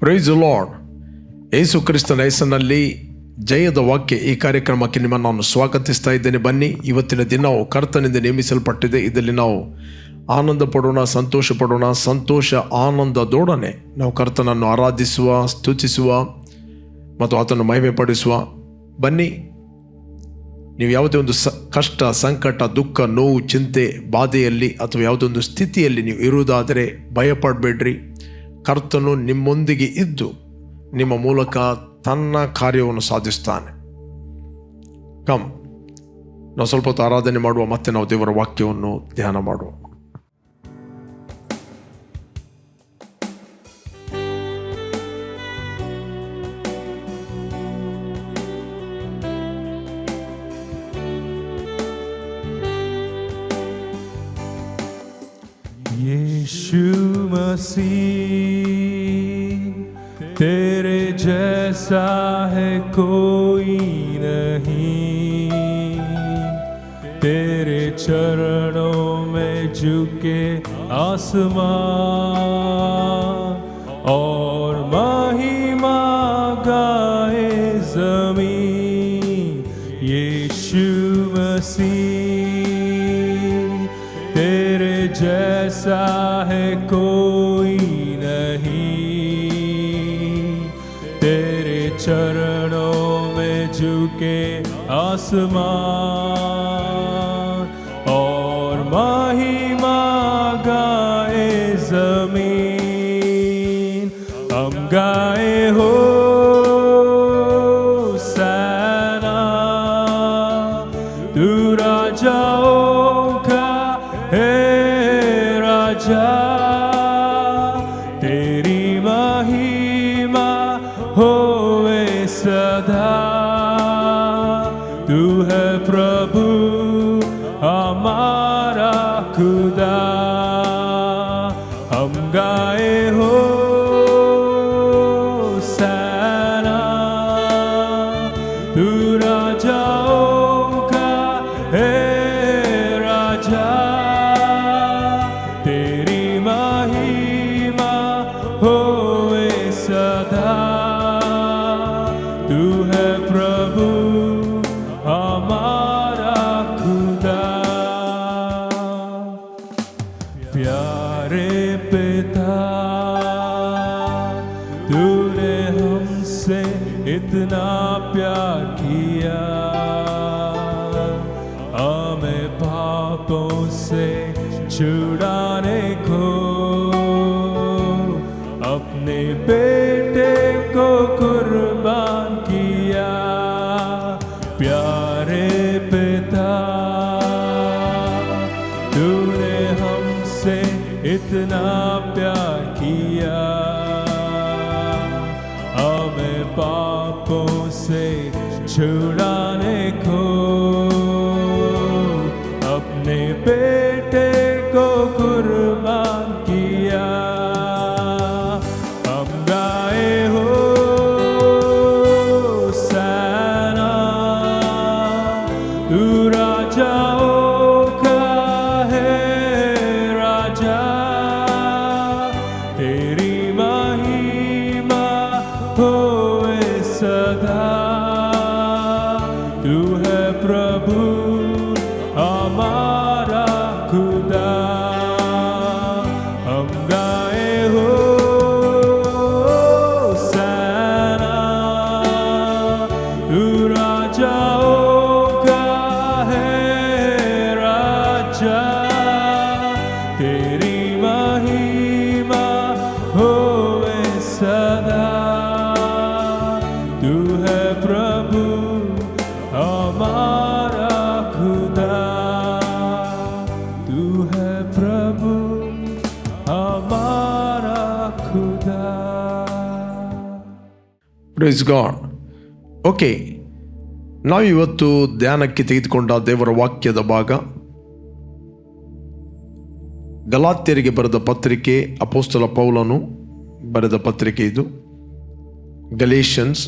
Price the lord. ಯೇಸು ಕ್ರಿಸ್ತನ ಹೆಸರಿನಲ್ಲಿ ಜಯದ ವಾಕ್ಯ ಈ ಕಾರ್ಯಕ್ರಮಕ್ಕೆ ನಿಮ್ಮನ್ನು ನಾನು ಸ್ವಾಗತಿಸ್ತಾ ಇದ್ದೇನೆ. ಬನ್ನಿ, ಇವತ್ತಿನ ದಿನವು ಕರ್ತನಿಂದ ನೇಮಿಸಲ್ಪಟ್ಟಿದೆ. ಇದರಲ್ಲಿ ನಾವು ಆನಂದ ಪಡೋಣ, ಸಂತೋಷ ಪಡೋಣ. ಸಂತೋಷ ಆನಂದದೊಡನೆ ನಾವು ಕರ್ತನನ್ನು ಆರಾಧಿಸುವ, ಸ್ತುತಿಸುವ ಮತ್ತು ಆತನು ಮಹಿಮೆ ಪಡಿಸುವ. ಬನ್ನಿ, ನೀವು ಯಾವುದೇ ಒಂದು ಕಷ್ಟ, ಸಂಕಟ, ದುಃಖ, ನೋವು, ಚಿಂತೆ, ಬಾಧೆಯಲ್ಲಿ ಅಥವಾ ಯಾವುದೋ ಒಂದು ಸ್ಥಿತಿಯಲ್ಲಿ ನೀವು ಇರುವುದಾದರೆ ಭಯಪಡಬೇಡ್ರಿ. ಕರ್ತನು ನಿಮ್ಮೊಂದಿಗೆ ಇದ್ದು ನಿಮ್ಮ ಮೂಲಕ ತನ್ನ ಕಾರ್ಯವನ್ನು ಸಾಧಿಸ್ತಾನೆ. ಕಮ್, ನಾವು ಸ್ವಲ್ಪ ಹೊತ್ತು ಆರಾಧನೆ ಮಾಡುವ, ಮತ್ತೆ ನಾವು ದೇವರ ವಾಕ್ಯವನ್ನು ಧ್ಯಾನ ಮಾಡುವ. यीशु मसीह तेरे जैसा है कोई नहीं, तेरे चरणों में झुके आसमान और महिमा गाए जमीन. यीशु मसीह तेरे जैसा है कोई नहीं, तेरे चरणों में झुके आसमान और महिमा गाए जमीन. हम गाए हो सैना, तू राजाओं का है राजा, तेरी महिमा होवे सदा. तू है प्रभु हमारा खुदा. हम गाए हो सैना, तू राजाओं का है राजा, तेरी महिमा होवे सदा. तू है प्रभु हमारा खुदा. प्यारे पिता, तूने हमसे इतना प्यार किया, हमें पापों से छुड़ाने को अपने बेटे को कुर्बान किया. प्यारे पिता, तूने हमसे इतना प्यार किया, हमें पापों से छुड़ाने को अपने बेटे को कुर्बान किया. हम गाए हो सैना, तू राजाओं का है राजा, तेरी महिमा होवे सदा. तू है प्रभु हमारा खुदा. हम गाए हो सैना, तू राजाओं का है राजा, तेरी महिमा होवे सदा. तू है प्रभु हमारा खुदा. तू है प्रभु हमारा खुदा. Praise God. ಓಕೆ, ನಾವು ಇವತ್ತು ಧ್ಯಾನಕ್ಕೆ ತೆಗೆದುಕೊಂಡ ದೇವರ ವಾಕ್ಯದ ಭಾಗ ಗಲಾತ್ಯರಿಗೆ ಬರೆದ ಪತ್ರಿಕೆ, ಅಪೊಸ್ತಲ ಪೌಲನು ಬರೆದ ಪತ್ರಿಕೆ. ಇದು ಗಲೇಷಿಯನ್ಸ್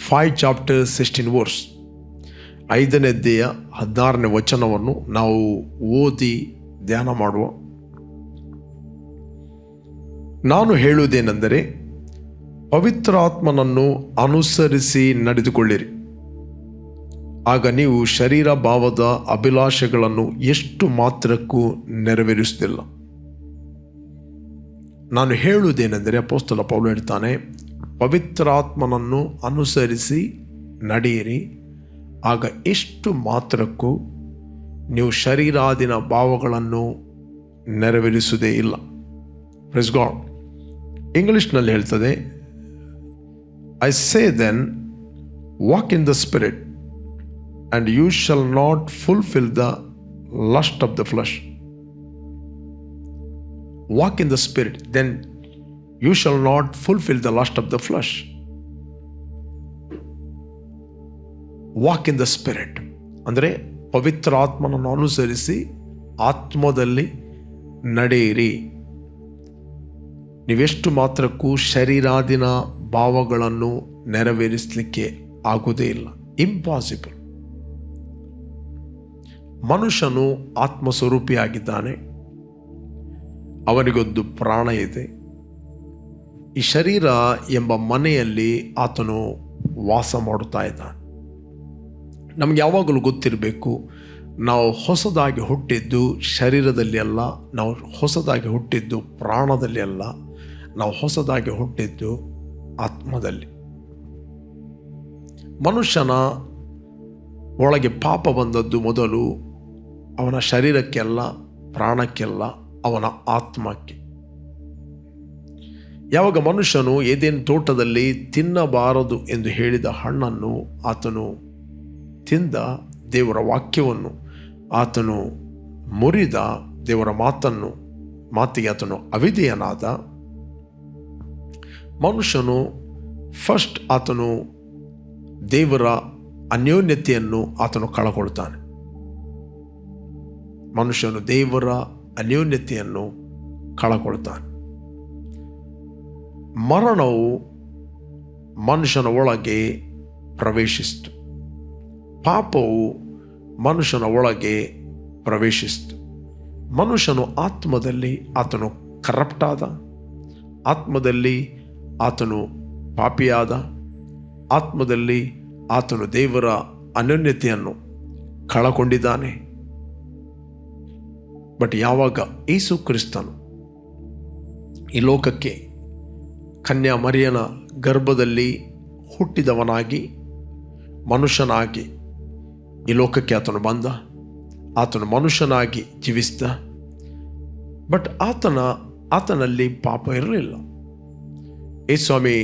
5 ಚಾಪ್ಟರ್ 16 ವರ್ಸ್, 5ನೇ ಅಧ್ಯಾಯ 16ನೇ ವಚನವನ್ನು ನಾವು ಓದಿ ಧ್ಯಾನ ಮಾಡುವ. ನಾನು ಹೇಳುವುದೇನೆಂದರೆ, ಪವಿತ್ರಾತ್ಮನನ್ನು ಅನುಸರಿಸಿ ನಡೆದುಕೊಳ್ಳಿರಿ, ಆಗ ನೀವು ಶರೀರ ಭಾವದ ಅಭಿಲಾಷೆಗಳನ್ನು ಎಷ್ಟು ಮಾತ್ರಕ್ಕೂ ನೆರವೇರಿಸುತ್ತಿಲ್ಲ. ನಾನು ಹೇಳುವುದೇನೆಂದರೆ, ಅಪೊಸ್ತಲ ಪೌಲ ಹೇಳ್ತಾನೆ, ಪವಿತ್ರಾತ್ಮನನ್ನು ಅನುಸರಿಸಿ ನಡೆಯಿರಿ, ಆಗ ಎಷ್ಟು ಮಾತ್ರಕ್ಕೂ ನೀವು ಶರೀರಾದಿನ ಭಾವಗಳನ್ನು ನೆರವೇರಿಸುವುದೇ ಇಲ್ಲ. Praise God. ಇಂಗ್ಲಿಷ್ನಲ್ಲಿ ಹೇಳ್ತದೆ, I say then walk in the spirit and you shall not fulfill the lust of the flesh. Walk in the spirit, then you shall not fulfill the lust of the flesh. Walk in the spirit ಅಂದರೆ ಪವಿತ್ರ ಆತ್ಮನನ್ನು ಅನುಸರಿಸಿ ಆತ್ಮದಲ್ಲಿ ನಡೆಯಿರಿ. ನೀವೆಷ್ಟು ಮಾತ್ರಕ್ಕೂ ಶರೀರಾದಿನ ಭಾವಗಳನ್ನು ನೆರವೇರಿಸಲಿಕ್ಕೆ ಆಗುವುದೇ ಇಲ್ಲ. Impossible. ಮನುಷ್ಯನು ಆತ್ಮಸ್ವರೂಪಿಯಾಗಿದ್ದಾನೆ, ಅವನಿಗೊಂದು ಪ್ರಾಣ ಇದೆ. ಈ ಶರೀರ ಎಂಬ ಮನೆಯಲ್ಲಿ ಆತನು ವಾಸ ಮಾಡುತ್ತಾ ಇದ್ದಾನೆ. ನಮ್ಗೆ ಯಾವಾಗಲೂ ಗೊತ್ತಿರಬೇಕು, ನಾವು ಹೊಸದಾಗಿ ಹುಟ್ಟಿದ್ದು ಶರೀರದಲ್ಲಿ ಅಲ್ಲ, ನಾವು ಹೊಸದಾಗಿ ಹುಟ್ಟಿದ್ದು ಪ್ರಾಣದಲ್ಲಿ ಅಲ್ಲ, ನಾವು ಹೊಸದಾಗಿ ಹುಟ್ಟಿದ್ದು ಆತ್ಮದಲ್ಲಿ. ಮನುಷ್ಯನ ಒಳಗೆ ಪಾಪ ಬಂದದ್ದು ಮೊದಲು ಅವನ ಶರೀರಕ್ಕೆಲ್ಲ, ಪ್ರಾಣಕ್ಕೆಲ್ಲ, ಅವನ ಆತ್ಮಕ್ಕೆ. ಯಾವಾಗ ಮನುಷ್ಯನು ಏದೇನ್ ತೋಟದಲ್ಲಿ ತಿನ್ನಬಾರದು ಎಂದು ಹೇಳಿದ ಹಣ್ಣನ್ನು ಆತನು ತಿಂದ, ದೇವರ ವಾಕ್ಯವನ್ನು ಆತನು ಮುರಿದ, ದೇವರ ಮಾತಿಗೆ ಆತನು ಅವಿಧೇಯನಾದ, ಮನುಷ್ಯನು ಫಸ್ಟ್ ಆತನು ದೇವರ ಅನ್ಯೋನ್ಯತೆಯನ್ನು ಆತನು ಕಳಕೊಳ್ತಾನೆ. ಮನುಷ್ಯನು ದೇವರ ಅನ್ಯೋನ್ಯತೆಯನ್ನು ಕಳಕೊಳ್ತಾನೆ. ಮರಣವು ಮನುಷ್ಯನ ಒಳಗೆ ಪ್ರವೇಶಿಸಿತು. ಪಾಪವು ಮನುಷ್ಯನ ಒಳಗೆ ಪ್ರವೇಶಿಸಿತು. ಮನುಷ್ಯನು ಆತ್ಮದಲ್ಲಿ ಆತನು ಕರಪ್ಟ್ ಆದ, ಆತ್ಮದಲ್ಲಿ ಆತನು ಪಾಪಿಯಾದ, ಆತ್ಮದಲ್ಲಿ ಆತನು ದೇವರ ಅನ್ಯೋನ್ಯತೆಯನ್ನು ಕಳಕೊಂಡಿದ್ದಾನೆ. ಬಟ್ ಯಾವಾಗ ಯೇಸು ಕ್ರಿಸ್ತನು ಈ ಲೋಕಕ್ಕೆ ಕನ್ಯಾ ಮರಿಯನ ಗರ್ಭದಲ್ಲಿ ಹುಟ್ಟಿದವನಾಗಿ ಮನುಷ್ಯನಾಗಿ ಈ ಲೋಕಕ್ಕೆ ಆತನು ಬಂದ, ಆತನು ಮನುಷ್ಯನಾಗಿ ಜೀವಿಸಿದ. ಬಟ್ ಆತನಲ್ಲಿ ಪಾಪ ಇರಲಿಲ್ಲ. ಯೇಸುಸ್ವಾಮಿ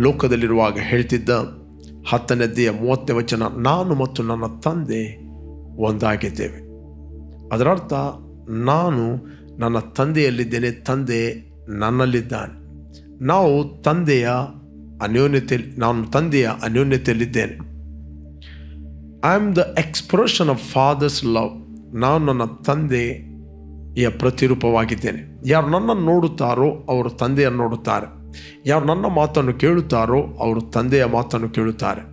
ಲೋಕದಲ್ಲಿರುವಾಗ ಹೇಳ್ತಿದ್ದ 10ನೇ ಅಧ್ಯಾಯ 30ನೇ ವಚನ, ನಾನು ಮತ್ತು ನನ್ನ ತಂದೆ ಒಂದಾಗಿದ್ದೇವೆ. ಅದರರ್ಥ ನಾನು ನನ್ನ ತಂದೆಯಲ್ಲಿದ್ದೇನೆ, ತಂದೆ ನನ್ನಲ್ಲಿದ್ದಾನೆ. ನಾವು ನಾನು ತಂದೆಯ ಅನ್ಯೋನ್ಯತೆಯಲ್ಲಿದ್ದೇನೆ. I am the expression of father's love. ನಾನು ನನ್ನ ತಂದೆಯ ಪ್ರತಿರೂಪವಾಗಿದ್ದೇನೆ. ಯಾರು ನನ್ನನ್ನು ನೋಡುತ್ತಾರೋ ಅವರು ತಂದೆಯನ್ನು ನೋಡುತ್ತಾರೆ. ಯಾರು ನನ್ನ ಮಾತನ್ನು ಕೇಳುತ್ತಾರೋ ಅವರು ತಂದೆಯ ಮಾತನ್ನು ಕೇಳುತ್ತಾರೆ.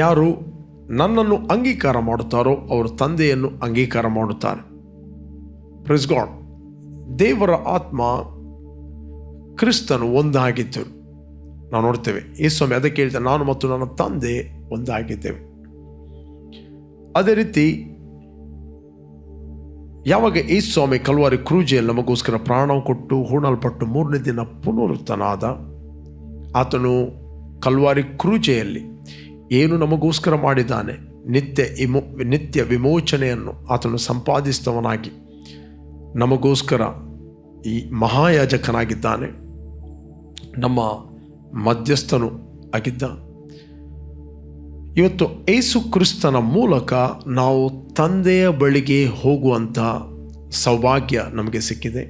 ಯಾರು ನನ್ನನ್ನು ಅಂಗೀಕಾರ ಮಾಡುತ್ತಾರೋ ಅವರು ತಂದೆಯನ್ನು ಅಂಗೀಕಾರ ಮಾಡುತ್ತಾರೆ. Praise God. ದೇವರ ಆತ್ಮ ಕ್ರಿಸ್ತನು ಒಂದಾಗಿದ್ದರು ನಾವು ನೋಡ್ತೇವೆ. ಯೇಸುಸ್ವಾಮಿ ಅದಕ್ಕೆ ಹೇಳ್ತಾರೆ, ನಾನು ಮತ್ತು ನನ್ನ ತಂದೆ ಒಂದಾಗಿದ್ದೇವೆ. ಅದೇ ರೀತಿ ಯಾವಾಗ ಯೇಸುಸ್ವಾಮಿ ಕಲ್ವಾರಿ ಕ್ರೂಜೆಯಲ್ಲಿ ನಮಗೋಸ್ಕರ ಪ್ರಾಣ ಕೊಟ್ಟು ಹೂಣಲ್ಪಟ್ಟು 3ನೇ ದಿನ ಪುನರುತ್ಥಾನಾದ, ಆತನು ಕಲ್ವಾರಿ ಕ್ರೂಜೆಯಲ್ಲಿ ಏನು ನಮಗೋಸ್ಕರ ಮಾಡಿದ್ದಾನೆ, ನಿತ್ಯ ವಿಮೋಚನೆಯನ್ನು ಆತನು ಸಂಪಾದಿಸಿದವನಾಗಿ ನಮಗೋಸ್ಕರ ಈ ಮಹಾಯಾಜಕನಾಗಿದ್ದಾನೆ, ನಮ್ಮ ಮಧ್ಯಸ್ಥನು ಆಗಿದ್ದ. ಇವತ್ತು ಯೇಸು ಕ್ರಿಸ್ತನ ಮೂಲಕ ನಾವು ತಂದೆಯ ಬಳಿಗೆ ಹೋಗುವಂಥ ಸೌಭಾಗ್ಯ ನಮಗೆ ಸಿಕ್ಕಿದೆ.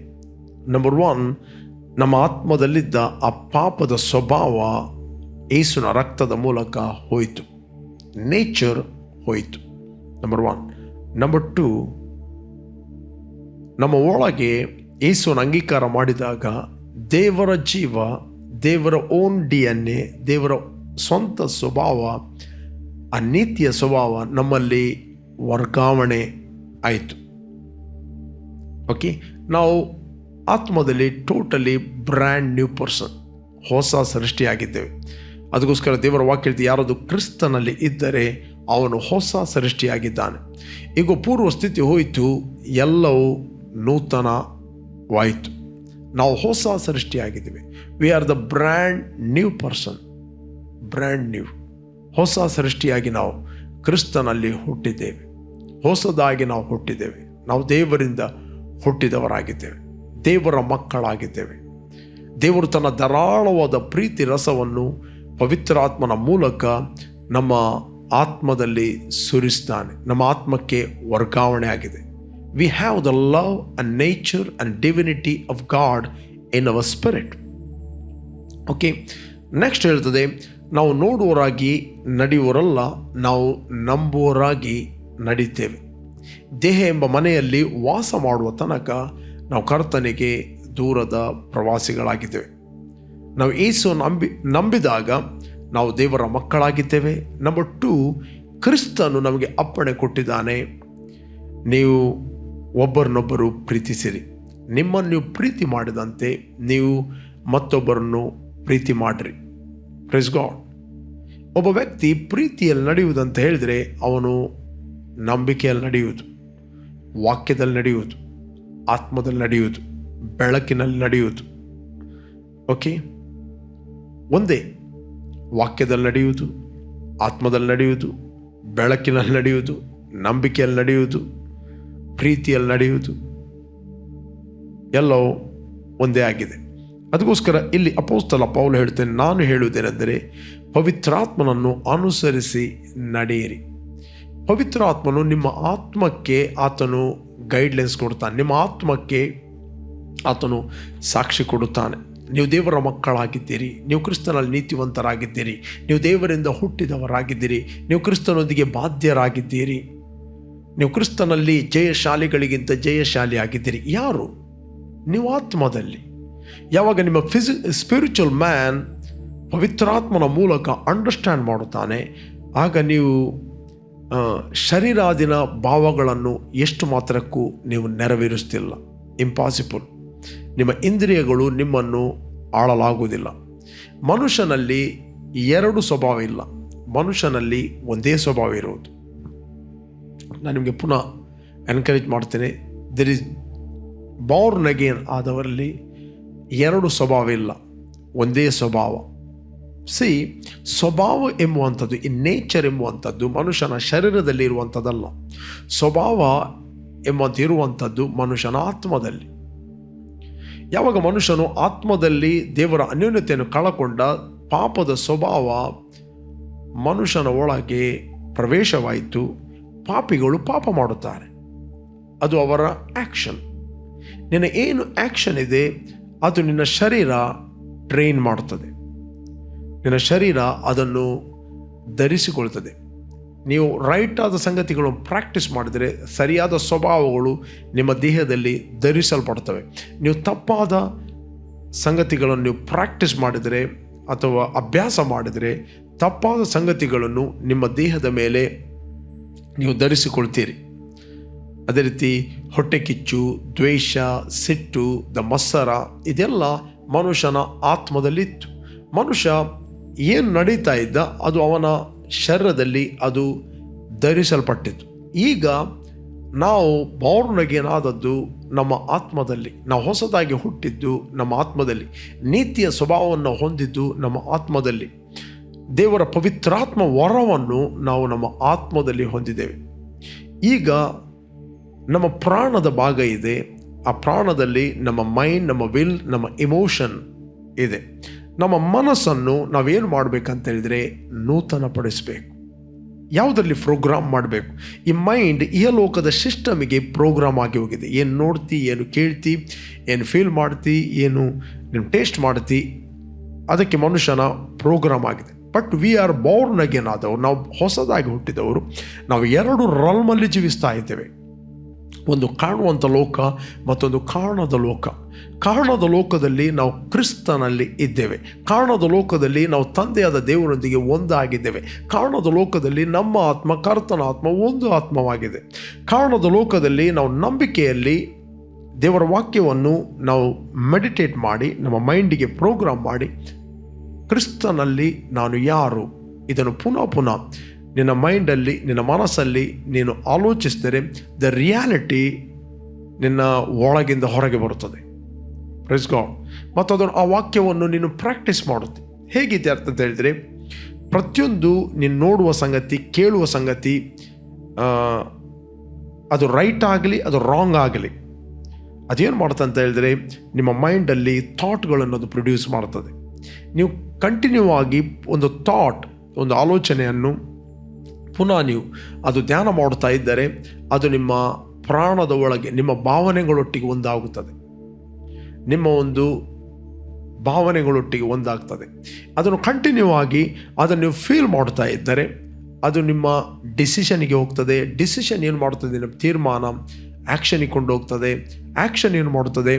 ನಂಬರ್ 1, ನಮ್ಮ ಆತ್ಮದಲ್ಲಿದ್ದ ಆ ಪಾಪದ ಸ್ವಭಾವ ಯೇಸುನ ರಕ್ತದ ಮೂಲಕ ಹೋಯಿತು, ನೇಚರ್ ಹೋಯಿತು. ನಂಬರ್ 1. ನಂಬರ್ 2, ನಮ್ಮ ಒಳಗೆ ಯೇಸುವನ್ನು ಅಂಗೀಕಾರ ಮಾಡಿದಾಗ ದೇವರ ಜೀವ, ದೇವರ ಓನ್ DNA, ದೇವರ ಸ್ವಂತ ಸ್ವಭಾವ, ಆ ನೀತಿಯ ಸ್ವಭಾವ ನಮ್ಮಲ್ಲಿ ವರ್ಗಾವಣೆ ಆಯಿತು. ಓಕೆ, ನಾವು ಆತ್ಮದಲ್ಲಿ ಟೋಟಲಿ ಬ್ರ್ಯಾಂಡ್ ನ್ಯೂ ಪರ್ಸನ್, ಹೊಸ ಸೃಷ್ಟಿಯಾಗಿದ್ದೇವೆ. ಅದಕ್ಕೋಸ್ಕರ ದೇವರ ವಾಕ್ಯ ಹೇಳ್ತಿ, ಯಾರಾದರೂ ಕ್ರಿಸ್ತನಲ್ಲಿ ಇದ್ದರೆ ಅವನು ಹೊಸ ಸೃಷ್ಟಿಯಾಗಿದ್ದಾನೆ. ಈಗ ಪೂರ್ವ ಸ್ಥಿತಿ ಹೋಯಿತು, ಎಲ್ಲವೂ ನೂತನವಾಯಿತು. ನಾವು ಹೊಸ ಸೃಷ್ಟಿಯಾಗಿದ್ದೇವೆ. We are the brand new person, brand new, ಹೊಸ ಸೃಷ್ಟಿಯಾಗಿ ನಾವು ಕ್ರಿಸ್ತನಲ್ಲಿ ಹುಟ್ಟಿದ್ದೇವೆ. ಹೊಸದಾಗಿ ನಾವು ಹುಟ್ಟಿದ್ದೇವೆ. ನಾವು ದೇವರಿಂದ ಹುಟ್ಟಿದವರಾಗಿದ್ದೇವೆ, ದೇವರ ಮಕ್ಕಳಾಗಿದ್ದೇವೆ. ದೇವರು ತನ್ನ ಧಾರಾಳವಾದ ಪ್ರೀತಿ ರಸವನ್ನು ಪವಿತ್ರಾತ್ಮನ ಮೂಲಕ ನಮ್ಮ ಆತ್ಮದಲ್ಲಿ ಸುರಿಸ್ತಾನೆ. ನಮ್ಮ ಆತ್ಮಕ್ಕೆ ವರ್ಗಾವಣೆ ಆಗಿದೆ. We have the love and nature and divinity of god in our spirit. Okay, next ಹೇಳ್ತದೆ, ನಾವು ನೋಡುವವರಾಗಿ ನಡೆಯುವವರಲ್ಲ, ನಾವು ನಂಬುವವರಾಗಿ ನಡೀತೇವೆ. ದೇಹ ಎಂಬ ಮನೆಯಲ್ಲಿ ವಾಸ ಮಾಡುವ ತನಕ ನಾವು ಕರ್ತನಿಗೆ ದೂರದ ಪ್ರವಾಸಿಗಳಾಗಿದ್ದೇವೆ. ನಾವು ಯೇಸು ನಂಬಿದಾಗ ನಾವು ದೇವರ ಮಕ್ಕಳಾಗಿದ್ದೇವೆ. ನಂಬರ್ 2, ಕ್ರಿಸ್ತನು ನಮಗೆ ಅಪ್ಪಣೆ ಕೊಟ್ಟಿದ್ದಾನೆ, ನೀವು ಒಬ್ಬರನ್ನೊಬ್ಬರು ಪ್ರೀತಿಸಿರಿ. ನಿಮ್ಮನ್ನು ನೀವು ಪ್ರೀತಿ ಮಾಡಿದಂತೆ ನೀವು ಮತ್ತೊಬ್ಬರನ್ನು ಪ್ರೀತಿ ಮಾಡಿರಿ. Praise God. ಒಬ್ಬ ವ್ಯಕ್ತಿ ಪ್ರೀತಿಯಲ್ಲಿ ನಡೆಯುವುದಂತ ಹೇಳಿದರೆ ಅವನು ನಂಬಿಕೆಯಲ್ಲಿ ನಡೆಯುವುದು, ವಾಕ್ಯದಲ್ಲಿ ನಡೆಯುವುದು, ಆತ್ಮದಲ್ಲಿ ನಡೆಯುವುದು, ಬೆಳಕಿನಲ್ಲಿ ನಡೆಯುವುದು. ಓಕೆ, ಒಂದೇ ವಾಕ್ಯದಲ್ಲಿ ನಡೆಯುವುದು, ಆತ್ಮದಲ್ಲಿ ನಡೆಯುವುದು, ಬೆಳಕಿನಲ್ಲಿ ನಡೆಯುವುದು, ನಂಬಿಕೆಯಲ್ಲಿ ನಡೆಯುವುದು, ಪ್ರೀತಿಯಲ್ಲಿ ನಡೆಯುವುದು, ಎಲ್ಲವೂ ಒಂದೇ ಆಗಿದೆ. ಅದಕ್ಕೋಸ್ಕರ ಇಲ್ಲಿ ಅಪೊಸ್ತಲ ಪೌಲ ಹೇಳ್ತೇನೆ, ನಾನು ಹೇಳುವುದೇನೆಂದರೆ ಪವಿತ್ರಾತ್ಮನನ್ನು ಅನುಸರಿಸಿ ನಡೆಯಿರಿ. ಪವಿತ್ರಾತ್ಮನು ನಿಮ್ಮ ಆತ್ಮಕ್ಕೆ ಆತನು ಗೈಡ್ಲೈನ್ಸ್ ಕೊಡ್ತಾನೆ, ನಿಮ್ಮ ಆತ್ಮಕ್ಕೆ ಆತನು ಸಾಕ್ಷಿ ಕೊಡುತ್ತಾನೆ. ನೀವು ದೇವರ ಮಕ್ಕಳಾಗಿದ್ದೀರಿ, ನೀವು ಕ್ರಿಸ್ತನಲ್ಲಿ ನೀತಿವಂತರಾಗಿದ್ದೀರಿ, ನೀವು ದೇವರಿಂದ ಹುಟ್ಟಿದವರಾಗಿದ್ದೀರಿ, ನೀವು ಕ್ರಿಸ್ತನೊಂದಿಗೆ ಬಾಧ್ಯರಾಗಿದ್ದೀರಿ, ನೀವು ಕ್ರಿಸ್ತನಲ್ಲಿ ಜಯಶಾಲಿಗಳಿಗಿಂತ ಜಯಶಾಲಿ ಆಗಿದ್ದೀರಿ. ಯಾರು? ನೀವು ಆತ್ಮದಲ್ಲಿ. ಯಾವಾಗ ನಿಮ್ಮ ಸ್ಪಿರಿಚುವಲ್ ಮ್ಯಾನ್ ಪವಿತ್ರಾತ್ಮನ ಮೂಲಕ ಅಂಡರ್ಸ್ಟ್ಯಾಂಡ್ ಮಾಡುತ್ತಾನೆ, ಆಗ ನೀವು ಶರೀರಾದಿನ ಭಾವಗಳನ್ನು ಎಷ್ಟು ಮಾತ್ರಕ್ಕೂ ನೀವು ನೆರವೇರಿಸ್ತಿಲ್ಲ. ಇಂಪಾಸಿಬಲ್. ನಿಮ್ಮ ಇಂದ್ರಿಯಗಳು ನಿಮ್ಮನ್ನು ಆಳಲಾಗುವುದಿಲ್ಲ. ಮನುಷ್ಯನಲ್ಲಿ 2 ಸ್ವಭಾವ ಇಲ್ಲ, ಮನುಷ್ಯನಲ್ಲಿ ಒಂದೇ ಸ್ವಭಾವ ಇರುವುದು. ನಾನು ನಿಮಗೆ ಪುನಃ ಎನ್ಕರೇಜ್ ಮಾಡ್ತೇನೆ, ದೆರ್ ಇಸ್ ಬಾರ್ನ್ ಅಗೇನ್ ಆದವರಲ್ಲಿ 2 ಸ್ವಭಾವ ಇಲ್ಲ, ಒಂದೇ ಸ್ವಭಾವ. ಸ್ವಭಾವ ಎಂಬುವಂಥದ್ದು, ಈ ನೇಚರ್ ಎಂಬುವಂಥದ್ದು ಮನುಷ್ಯನ ಶರೀರದಲ್ಲಿ ಇರುವಂಥದ್ದಲ್ಲ. ಸ್ವಭಾವ ಎಂಬಂತ ಇರುವಂಥದ್ದು ಮನುಷ್ಯನ ಆತ್ಮದಲ್ಲಿ. ಯಾವಾಗ ಮನುಷ್ಯನು ಆತ್ಮದಲ್ಲಿ ದೇವರ ಅನ್ಯೋನ್ಯತೆಯನ್ನು ಕಳಕೊಂಡ, ಪಾಪದ ಸ್ವಭಾವ ಮನುಷ್ಯನ ಒಳಗೆ ಪ್ರವೇಶವಾಯಿತು. ಪಾಪಿಗಳು ಪಾಪ ಮಾಡುತ್ತಾರೆ, ಅದು ಅವರ ಆ್ಯಕ್ಷನ್. ನಿನ್ನ ಏನು ಆ್ಯಕ್ಷನ್ ಇದೆ ಅದು ನಿನ್ನ ಶರೀರ ಟ್ರೈನ್ ಮಾಡುತ್ತದೆ, ನಿನ್ನ ಶರೀರ ಅದನ್ನು ಧರಿಸಿಕೊಳ್ತದೆ. ನೀವು ರೈಟ್ ಆದ ಸಂಗತಿಗಳನ್ನು ಪ್ರಾಕ್ಟೀಸ್ ಮಾಡಿದರೆ ಸರಿಯಾದ ಸ್ವಭಾವಗಳು ನಿಮ್ಮ ದೇಹದಲ್ಲಿ ಧರಿಸಲ್ಪಡ್ತವೆ. ನೀವು ತಪ್ಪಾದ ಸಂಗತಿಗಳನ್ನು ನೀವು ಪ್ರಾಕ್ಟೀಸ್ ಮಾಡಿದರೆ ಅಥವಾ ಅಭ್ಯಾಸ ಮಾಡಿದರೆ ತಪ್ಪಾದ ಸಂಗತಿಗಳನ್ನು ನಿಮ್ಮ ದೇಹದ ಮೇಲೆ ನೀವು ಧರಿಸಿಕೊಳ್ತೀರಿ. ಅದೇ ರೀತಿ ಹೊಟ್ಟೆ ಕಿಚ್ಚು, ದ್ವೇಷ, ಸಿಟ್ಟು, ಮತ್ಸರ, ಇದೆಲ್ಲ ಮನುಷ್ಯನ ಆತ್ಮದಲ್ಲಿತ್ತು. ಮನುಷ್ಯ ಏನು ನಡೀತಾ ಇದ್ದ ಅದು ಅವನ ಶರೀರದಲ್ಲಿ ಅದು ಧರಿಸಲ್ಪಟ್ಟಿತ್ತು. ಈಗ ನಾವು ಬಾರ್ನ್ ಅಗೇನ್ ಆದದ್ದು ನಮ್ಮ ಆತ್ಮದಲ್ಲಿ, ನಾವು ಹೊಸದಾಗಿ ಹುಟ್ಟಿದ್ದು ನಮ್ಮ ಆತ್ಮದಲ್ಲಿ, ನೀತಿಯ ಸ್ವಭಾವವನ್ನು ಹೊಂದಿದ್ದು ನಮ್ಮ ಆತ್ಮದಲ್ಲಿ, ದೇವರ ಪವಿತ್ರಾತ್ಮ ವರವನ್ನು ನಾವು ನಮ್ಮ ಆತ್ಮದಲ್ಲಿ ಹೊಂದಿದ್ದೇವೆ. ಈಗ ನಮ್ಮ ಪ್ರಾಣದ ಭಾಗ ಇದೆ, ಆ ಪ್ರಾಣದಲ್ಲಿ ನಮ್ಮ ಮೈಂಡ್, ನಮ್ಮ ವಿಲ್, ನಮ್ಮ ಇಮೋಷನ್ ಇದೆ. ನಮ್ಮ ಮನಸ್ಸನ್ನು ನಾವೇನು ಮಾಡಬೇಕಂತ ಹೇಳಿದರೆ ನೂತನಪಡಿಸಬೇಕು. ಯಾವುದರಲ್ಲಿ ಪ್ರೋಗ್ರಾಮ್ ಮಾಡಬೇಕು? ಈ ಮೈಂಡ್ ಇಹಲೋಕದ ಸಿಸ್ಟಮಿಗೆ ಪ್ರೋಗ್ರಾಮ್ ಆಗಿ ಹೋಗಿದೆ. ಏನು ನೋಡ್ತಿ, ಏನು ಕೇಳ್ತಿ, ಏನು ಫೀಲ್ ಮಾಡ್ತಿ, ಏನು ನೀವು ಟೇಸ್ಟ್ ಮಾಡ್ತಿ, ಅದಕ್ಕೆ ಮನುಷ್ಯನ ಪ್ರೋಗ್ರಾಮ್ ಆಗಿದೆ. But we are born again ಆದವರು, ನಾವು ಹೊಸದಾಗಿ ಹುಟ್ಟಿದವರು. ನಾವು 2 ರೆಲ್ಮಲ್ಲಿ ಜೀವಿಸ್ತಾ ಇದ್ದೇವೆ. ಒಂದು ಕಾಣುವಂಥ ಲೋಕ, ಮತ್ತೊಂದು ಕಾಣದ ಲೋಕ. ಕಾಣದ ಲೋಕದಲ್ಲಿ ನಾವು ಕ್ರಿಸ್ತನಲ್ಲಿ ಇದ್ದೇವೆ. ಕಾಣದ ಲೋಕದಲ್ಲಿ ನಾವು ತಂದೆಯಾದ ದೇವರೊಂದಿಗೆ ಒಂದಾಗಿದ್ದೇವೆ. ಕಾಣದ ಲೋಕದಲ್ಲಿ ನಮ್ಮ ಆತ್ಮ, ಕರ್ತನ ಆತ್ಮ ಒಂದು ಆತ್ಮವಾಗಿದೆ. ಕಾಣದ ಲೋಕದಲ್ಲಿ ನಾವು ನಂಬಿಕೆಯಲ್ಲಿ ದೇವರ ವಾಕ್ಯವನ್ನು ನಾವು ಮೆಡಿಟೇಟ್ ಮಾಡಿ ನಮ್ಮ ಮೈಂಡಿಗೆ ಪ್ರೋಗ್ರಾಮ್ ಮಾಡಿ, ಕ್ರಿಸ್ತನಲ್ಲಿ ನಾನು ಯಾರು, ಇದನ್ನು ಪುನಃ ಪುನಃ ನಿನ್ನ ಮೈಂಡಲ್ಲಿ, ನಿನ್ನ ಮನಸ್ಸಲ್ಲಿ ನೀನು ಆಲೋಚಿಸಿದರೆ ದ ರಿಯಾಲಿಟಿ ನಿನ್ನ ಒಳಗಿಂದ ಹೊರಗೆ ಬರುತ್ತದೆ. Praise God. ಮತ್ತು ಅದನ್ನು ಆ ವಾಕ್ಯವನ್ನು ನೀನು ಪ್ರಾಕ್ಟೀಸ್ ಮಾಡುತ್ತೆ. ಹೇಗಿದೆ ಅರ್ಥ ಅಂತ ಹೇಳಿದರೆ, ಪ್ರತಿಯೊಂದು ನೀನು ನೋಡುವ ಸಂಗತಿ, ಕೇಳುವ ಸಂಗತಿ, ಅದು ರೈಟ್ ಆಗಲಿ ಅದು ರಾಂಗ್ ಆಗಲಿ, ಅದೇನು ಮಾಡುತ್ತೆ ಅಂತ ಹೇಳಿದರೆ ನಿಮ್ಮ ಮೈಂಡಲ್ಲಿ ಥಾಟ್ಗಳನ್ನು ಅದು ಪ್ರೊಡ್ಯೂಸ್ ಮಾಡ್ತದೆ. ನೀವು ಕಂಟಿನ್ಯೂ ಆಗಿ ಒಂದು ಥಾಟ್, ಒಂದು ಆಲೋಚನೆಯನ್ನು ಪುನಃ ನೀವು ಅದು ಧ್ಯಾನ ಮಾಡುತ್ತಾ ಇದ್ದರೆ ಅದು ನಿಮ್ಮ ಪ್ರಾಣದ ಒಳಗೆ, ನಿಮ್ಮ ಭಾವನೆಗಳೊಟ್ಟಿಗೆ ಒಂದಾಗುತ್ತದೆ. ನಿಮ್ಮ ಒಂದು ಭಾವನೆಗಳೊಟ್ಟಿಗೆ ಒಂದಾಗ್ತದೆ. ಅದನ್ನು ಕಂಟಿನ್ಯೂ ಆಗಿ ಅದನ್ನು ನೀವು ಫೀಲ್ ಮಾಡ್ತಾ ಇದ್ದರೆ ಅದು ನಿಮ್ಮ ಡಿಸಿಷನ್ಗೆ ಹೋಗ್ತದೆ. ಡಿಸಿಷನ್ ಏನು ಮಾಡ್ತದೆ, ನಿಮ್ಮ ತೀರ್ಮಾನ ಆ್ಯಕ್ಷನಿಗೆ ಕೊಂಡು ಹೋಗ್ತದೆ. ಆ್ಯಕ್ಷನ್ ಏನು ಮಾಡ್ತದೆ,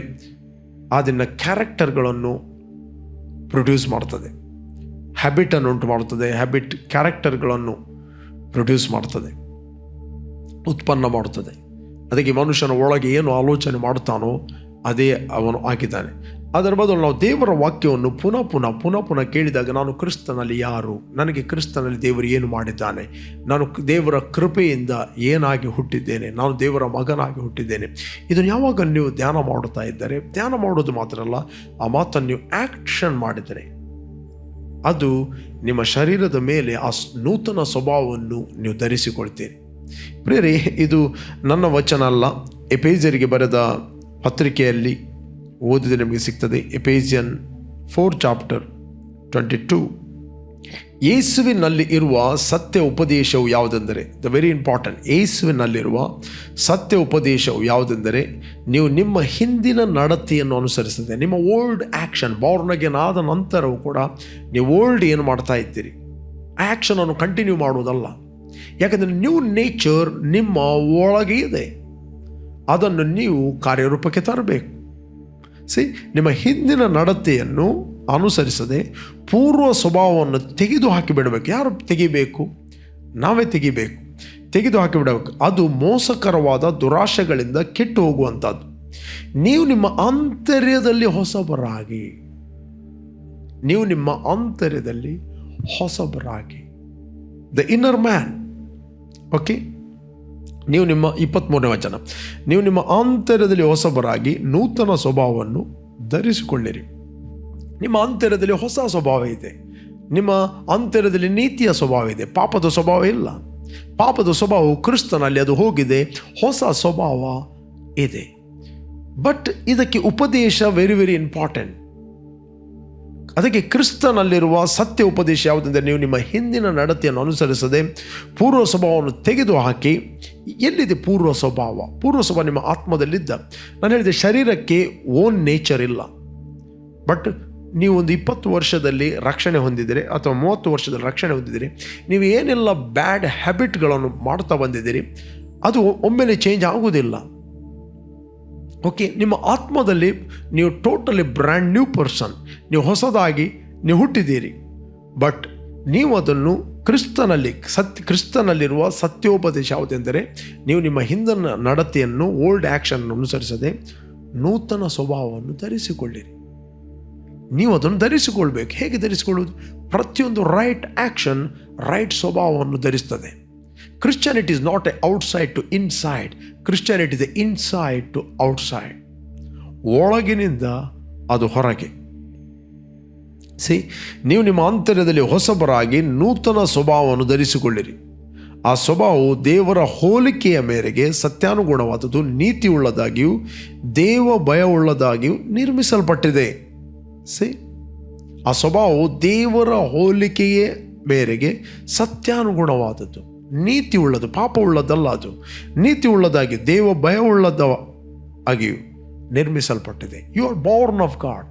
ಅದನ್ನು ಕ್ಯಾರೆಕ್ಟರ್ಗಳನ್ನು ಪ್ರೊಡ್ಯೂಸ್ ಮಾಡ್ತದೆ. ಹ್ಯಾಬಿಟನ್ನು ಉಂಟು ಮಾಡ್ತದೆ. ಹ್ಯಾಬಿಟ್ ಕ್ಯಾರೆಕ್ಟರ್ಗಳನ್ನು ಪ್ರೊಡ್ಯೂಸ್ ಮಾಡ್ತದೆ, ಉತ್ಪನ್ನ ಮಾಡ್ತದೆ. ಅದಕ್ಕೆ ಮನುಷ್ಯನ ಒಳಗೆ ಏನು ಆಲೋಚನೆ ಮಾಡ್ತಾನೋ ಅದೇ ಅವನು ಆಗಿದ್ದಾನೆ. ಅದರ ಬದಲು ನಾವು ದೇವರ ವಾಕ್ಯವನ್ನು ಪುನಃ ಪುನಃ ಪುನಃ ಪುನಃ ಕೇಳಿದಾಗ, ನಾನು ಕ್ರಿಸ್ತನಲ್ಲಿ ಯಾರು, ನನಗೆ ಕ್ರಿಸ್ತನಲ್ಲಿ ದೇವರು ಏನು ಮಾಡಿದ್ದಾನೆ, ನಾನು ದೇವರ ಕೃಪೆಯಿಂದ ಏನಾಗಿ ಹುಟ್ಟಿದ್ದೇನೆ, ನಾನು ದೇವರ ಮಗನಾಗಿ ಹುಟ್ಟಿದ್ದೇನೆ, ಇದನ್ನು ಯಾವಾಗ ನೀವು ಧ್ಯಾನ ಮಾಡುತ್ತಾ ಇದ್ದರೆ, ಧ್ಯಾನ ಮಾಡೋದು ಮಾತ್ರ ಅಲ್ಲ, ಆ ಮಾತನ್ನು ನೀವು ಆ್ಯಕ್ಷನ್ ಮಾಡಿದರೆ ಅದು ನಿಮ್ಮ ಶರೀರದ ಮೇಲೆ ಆ ನೂತನ ಸ್ವಭಾವವನ್ನು ನೀವು ಧರಿಸಿಕೊಳ್ತೀರಿ. ಪ್ರಿಯರೇ, ಇದು ನನ್ನ ವಚನ ಅಲ್ಲ, ಎಫೆಸರಿಗೆ ಬರೆದ ಪತ್ರಿಕೆಯಲ್ಲಿ ಓದಿದರೆ ನಿಮಗೆ ಸಿಗ್ತದೆ. ಎಫೆಸಿಯನ್ 4:22, ಯೇಸುವಿನಲ್ಲಿ ಇರುವ ಸತ್ಯ ಉಪದೇಶವು ಯಾವುದೆಂದರೆ, ದ ವೆರಿ ಇಂಪಾರ್ಟೆಂಟ್, ಯೇಸುವಿನಲ್ಲಿರುವ ಸತ್ಯ ಉಪದೇಶವು ಯಾವುದೆಂದರೆ, ನೀವು ನಿಮ್ಮ ಹಿಂದಿನ ನಡತೆಯನ್ನು ಅನುಸರಿಸಿದೆ. ನಿಮ್ಮ ಓಲ್ಡ್ ಆ್ಯಕ್ಷನ್, ಬಾರ್ನ್ ಅಗೇನ್ ಆದ ನಂತರವೂ ಕೂಡ ನೀವು ಓಲ್ಡ್ ಏನು ಮಾಡ್ತಾ ಇದ್ದೀರಿ, ಆ್ಯಕ್ಷನನ್ನು ಕಂಟಿನ್ಯೂ ಮಾಡುವುದಲ್ಲ. ಯಾಕಂದರೆ ನ್ಯೂ ನೇಚರ್ ನಿಮ್ಮ ಒಳಗೆ ಇದೆ, ಅದನ್ನು ನೀವು ಕಾರ್ಯರೂಪಕ್ಕೆ ತರಬೇಕು. ನಿಮ್ಮ ಹಿಂದಿನ ನಡತೆಯನ್ನು ಅನುಸರಿಸದೆ ಪೂರ್ವ ಸ್ವಭಾವವನ್ನು ತೆಗೆದು ಹಾಕಿಬಿಡಬೇಕು. ಯಾರು ತೆಗಿಬೇಕು? ನಾವೇ ತೆಗೆದು ಹಾಕಿಬಿಡಬೇಕು. ಅದು ಮೋಸಕರವಾದ ದುರಾಶೆಗಳಿಂದ ಕೆಟ್ಟು ಹೋಗುವಂಥದ್ದು. ನೀವು ನಿಮ್ಮ ಆಂತರ್ಯದಲ್ಲಿ ಹೊಸಬರಾಗಿ ದ ಇನ್ನರ್ ಮ್ಯಾನ್. ಓಕೆ, ನೀವು ನಿಮ್ಮ 23ನೇ ವಚನ, ನೀವು ನಿಮ್ಮ ಆಂತರ್ಯದಲ್ಲಿ ಹೊಸಬರಾಗಿ ನೂತನ ಸ್ವಭಾವವನ್ನು ಧರಿಸಿಕೊಳ್ಳಿರಿ. ನಿಮ್ಮ ಆಂತರ್ಯದಲ್ಲಿ ಹೊಸ ಸ್ವಭಾವ ಇದೆ. ನಿಮ್ಮ ಆಂತರ್ಯದಲ್ಲಿ ನೀತಿಯ ಸ್ವಭಾವ ಇದೆ, ಪಾಪದ ಸ್ವಭಾವ ಇಲ್ಲ. ಪಾಪದ ಸ್ವಭಾವವು ಕ್ರಿಸ್ತನಲ್ಲಿ ಅದು ಹೋಗಿದೆ, ಹೊಸ ಸ್ವಭಾವ ಇದೆ. ಬಟ್ ಇದಕ್ಕೆ ಉಪದೇಶ ವೆರಿ ವೆರಿ ಇಂಪಾರ್ಟೆಂಟ್. ಅದಕ್ಕೆ ಕ್ರಿಸ್ತನಲ್ಲಿರುವ ಸತ್ಯ ಉಪದೇಶ ಯಾವುದೆಂದರೆ, ನೀವು ನಿಮ್ಮ ಹಿಂದಿನ ನಡತೆಯನ್ನು ಅನುಸರಿಸದೆ ಪೂರ್ವ ಸ್ವಭಾವವನ್ನು ತೆಗೆದು ಹಾಕಿ. ಎಲ್ಲಿದೆ ಪೂರ್ವ ಸ್ವಭಾವ? ಪೂರ್ವ ಸ್ವಭಾವ ನಿಮ್ಮ ಆತ್ಮದಲ್ಲಿದ್ದ. ನಾನು ಹೇಳಿದೆ, ಶರೀರಕ್ಕೆ ಓನ್ ನೇಚರ್ ಇಲ್ಲ. ಬಟ್ ನೀವು ಒಂದು 20 ವರ್ಷದಲ್ಲಿ ರಕ್ಷಣೆ ಹೊಂದಿದ್ದೀರಿ ಅಥವಾ 30 ವರ್ಷದಲ್ಲಿ ರಕ್ಷಣೆ ಹೊಂದಿದ್ದೀರಿ, ನೀವು ಏನೆಲ್ಲ ಬ್ಯಾಡ್ ಹ್ಯಾಬಿಟ್ಗಳನ್ನು ಮಾಡ್ತಾ ಬಂದಿದ್ದೀರಿ ಅದು ಒಮ್ಮೆಲೆ ಚೇಂಜ್ ಆಗುವುದಿಲ್ಲ. ಓಕೆ, ನಿಮ್ಮ ಆತ್ಮದಲ್ಲಿ ನೀವು ಟೋಟಲಿ ಬ್ರ್ಯಾಂಡ್ ನ್ಯೂ ಪರ್ಸನ್, ನೀವು ಹೊಸದಾಗಿ ನೀವು ಹುಟ್ಟಿದ್ದೀರಿ. ಬಟ್ ನೀವು ಅದನ್ನು ಕ್ರಿಸ್ತನಲ್ಲಿರುವ ಸತ್ಯೋಪದೇಶ ಯಾವುದೆಂದರೆ, ನೀವು ನಿಮ್ಮ ಹಿಂದಿನ ನಡತೆಯನ್ನು, ಓಲ್ಡ್ ಆ್ಯಕ್ಷನ್ ಅನುಸರಿಸದೆ ನೂತನ ಸ್ವಭಾವವನ್ನು ಧರಿಸಿಕೊಳ್ಳಿರಿ. ನೀವು ಅದನ್ನು ಧರಿಸಿಕೊಳ್ಬೇಕು. ಹೇಗೆ ಧರಿಸಿಕೊಳ್ಳುವುದು? ಪ್ರತಿಯೊಂದು ರೈಟ್ ಆ್ಯಕ್ಷನ್ ರೈಟ್ ಸ್ವಭಾವವನ್ನು ಧರಿಸ್ತದೆ. Christianity is not outside to inside. Christianity is inside to outside. ಒಳಗಿನಿಂದ ಅದು ಹೊರಗೆ. ನೀವು ನಿಮ್ಮ ಆಂತರ್ಯದಲ್ಲಿ ಹೊಸಬರಾಗಿ ನೂತನ ಸ್ವಭಾವವನ್ನು ಧರಿಸಿಕೊಳ್ಳಿರಿ. ಆ ಸ್ವಭಾವವು ದೇವರ ಹೋಲಿಕೆಯ ಮೇರೆಗೆ ಸತ್ಯಾನುಗುಣವಾದದ್ದು, ನೀತಿಯುಳ್ಳದಾಗಿಯೂ ದೇವ ಭಯವುಳ್ಳದಾಗಿಯೂ ನಿರ್ಮಿಸಲ್ಪಟ್ಟಿದೆ. ಆ ಸ್ವಭಾವವು ದೇವರ ಹೋಲಿಕೆಯ ಮೇರೆಗೆ ಸತ್ಯಾನುಗುಣವಾದದ್ದು, ನೀತಿ ಉಳ್ಳದು, ಪಾಪ ಉಳ್ಳದಲ್ಲ. ಅದು ನೀತಿ ಉಳ್ಳದಾಗಿ ದೇವ ಭಯವುಳ್ಳದ ಆಗಿಯೂ ನಿರ್ಮಿಸಲ್ಪಟ್ಟಿದೆ. You are born of God,